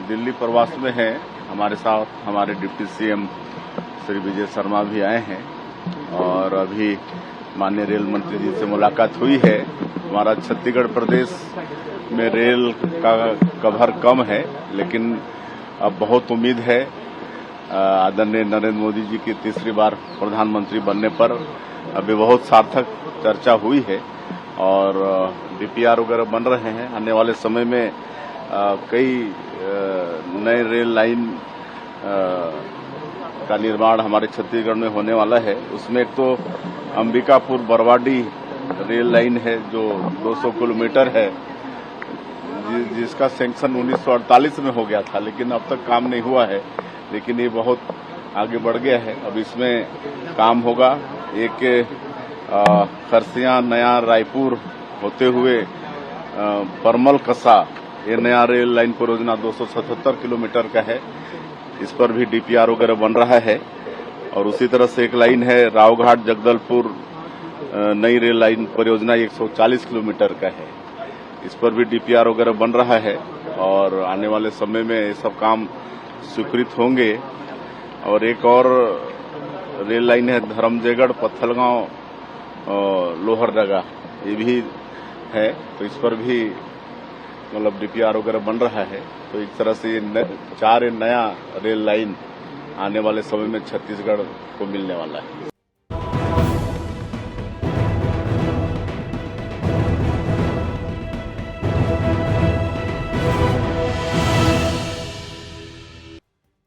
दिल्ली प्रवास में हैं। हमारे साथ हमारे डिप्टी सीएम श्री विजय शर्मा भी आए हैं और अभी माननीय रेल मंत्री जी से मुलाकात हुई है। हमारा छत्तीसगढ़ प्रदेश में रेल का कवर कम है, लेकिन अब बहुत उम्मीद है। आदरणीय नरेंद्र मोदी जी की तीसरी बार प्रधानमंत्री बनने पर अभी बहुत सार्थक चर्चा हुई है और डीपीआर वगैरह बन रहे हैं। आने वाले समय में कई नए रेल लाइन का निर्माण हमारे छत्तीसगढ़ में होने वाला है। उसमें एक तो अंबिकापुर बरवाडी रेल लाइन है जो 200 किलोमीटर है, जिसका सैंक्शन 1948 में हो गया था, लेकिन अब तक काम नहीं हुआ है। लेकिन ये बहुत आगे बढ़ गया है, अब इसमें काम होगा। एक खरसिया नया रायपुर होते हुए परमल कसा, ये नया रेल लाइन परियोजना 277 किलोमीटर का है। इस पर भी डीपीआर वगैरह बन रहा है। और उसी तरह से एक लाइन है रावघाट जगदलपुर, नई रेल लाइन परियोजना 140 किलोमीटर का है। इस पर भी डीपीआर वगैरह बन रहा है और आने वाले समय में ये सब काम स्वीकृत होंगे। और एक और रेल लाइन है धर्मजयगढ़ पत्थलगांव लोहरदगा, ये भी है। तो इस पर भी मतलब डीपीआर वगैरह बन रहा है। तो इस तरह से ये 4 नया रेल लाइन आने वाले समय में छत्तीसगढ़ को मिलने वाला है।